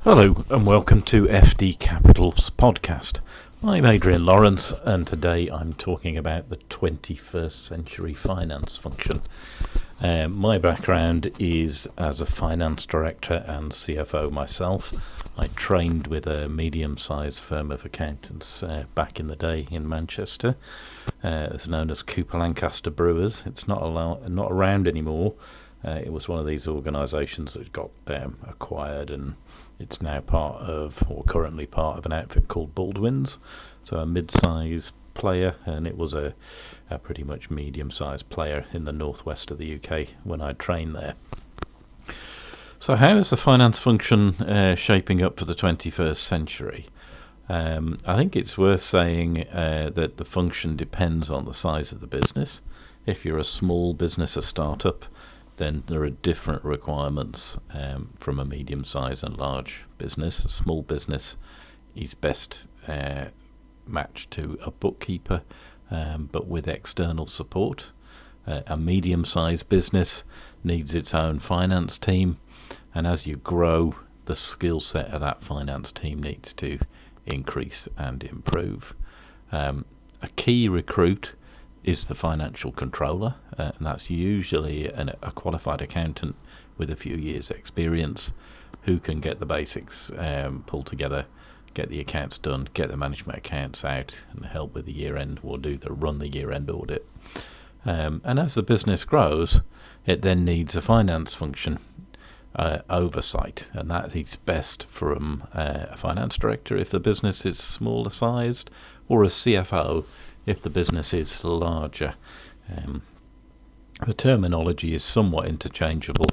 Hello and welcome to FD Capital's podcast. I'm Adrian Lawrence and today I'm talking about the 21st century finance function. My background is as a finance director and CFO myself. I trained with a medium-sized firm of accountants back in the day in Manchester. It's known as Cooper Lancaster Brewers. It's not around anymore. It was one of these organisations that got acquired, and it's now currently part of an outfit called Baldwin's, so a mid-sized player, and it was a pretty much medium-sized player in the northwest of the UK when I trained there. So how is the finance function shaping up for the 21st century? I think it's worth saying that the function depends on the size of the business. If you're a small business, a startup, then there are different requirements from a medium-sized and large business. A small business is best matched to a bookkeeper, but with external support. A medium-sized business needs its own finance team, and as you grow, the skill set of that finance team needs to increase and improve. A key recruit is the financial controller, and that's usually a qualified accountant with a few years experience who can get the basics pulled together, get the accounts done, get the management accounts out and help with the year end or run the year end audit. And as the business grows, it then needs a finance function oversight, and that is best from a finance director if the business is smaller sized, or a CFO if the business is larger. The terminology is somewhat interchangeable.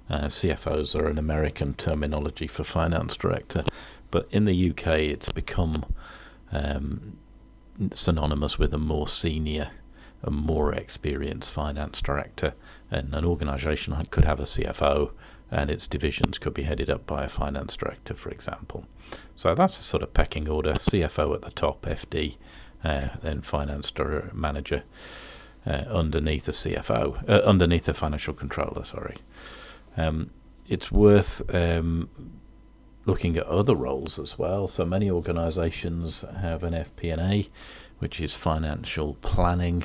CFOs are an American terminology for finance director, but in the UK it's become synonymous with a more senior and more experienced finance director, and an organisation could have a CFO and its divisions could be headed up by a finance director, for example. So that's the sort of pecking order: CFO at the top, FD, then finance manager underneath the CFO, underneath the financial controller. It's worth looking at other roles as well. So many organisations have an FP&A, which is financial planning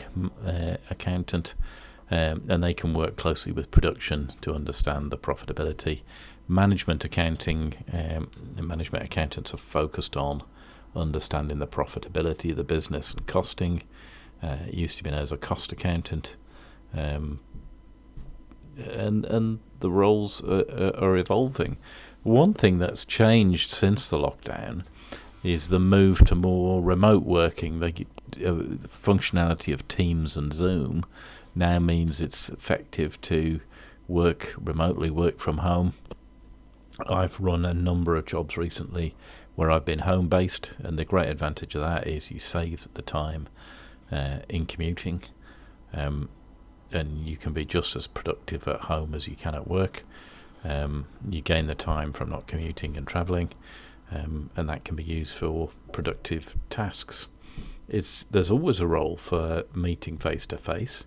accountant, and they can work closely with production to understand the profitability. Management accounting, management accountants are focused on understanding the profitability of the business and costing. It used to be known as a cost accountant, and the roles are evolving. One thing that's changed since the lockdown is the move to more remote working. The functionality of Teams and Zoom now means it's effective to work remotely, work from home. I've run a number of jobs recently where I've been home-based, and the great advantage of that is you save the time in commuting, and you can be just as productive at home as you can at work. You gain the time from not commuting and travelling, and that can be used for productive tasks. There's always a role for meeting face-to-face,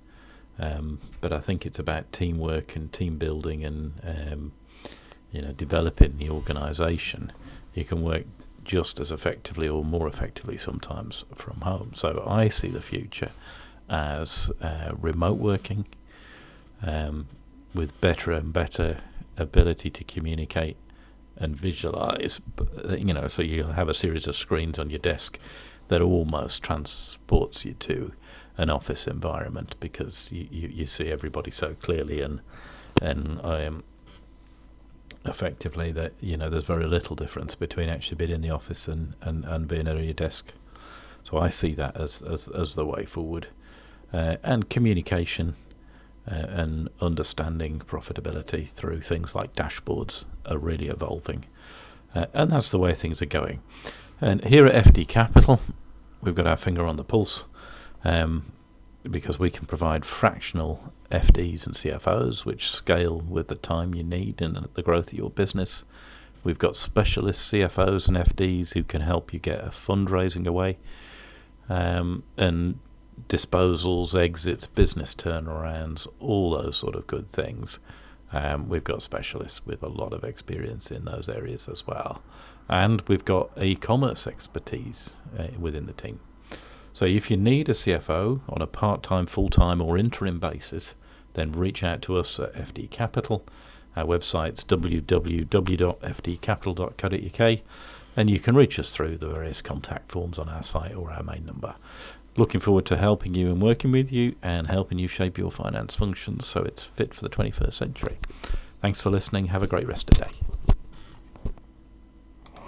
but I think it's about teamwork and team building and developing the organisation. You can work just as effectively or more effectively sometimes from home. So I see the future as remote working, with better and better ability to communicate and visualize. So you have a series of screens on your desk that almost transports you to an office environment, because you see everybody so clearly, and effectively that there's very little difference between actually being in the office and being at your desk. So I see that as the way forward, and communication and understanding profitability through things like dashboards are really evolving, and that's the way things are going. And here at FD Capital, we've got our finger on the pulse, because we can provide fractional FDs and CFOs which scale with the time you need and the growth of your business. We've got specialist CFOs and FDs who can help you get a fundraising away, and disposals, exits, business turnarounds, all those sort of good things. We've got specialists with a lot of experience in those areas as well. And we've got e-commerce expertise within the team. So if you need a CFO on a part-time, full-time or interim basis, then reach out to us at FD Capital. Our website's www.fdcapital.co.uk, and you can reach us through the various contact forms on our site or our main number. Looking forward to helping you and working with you and helping you shape your finance functions so it's fit for the 21st century. Thanks for listening. Have a great rest of the day.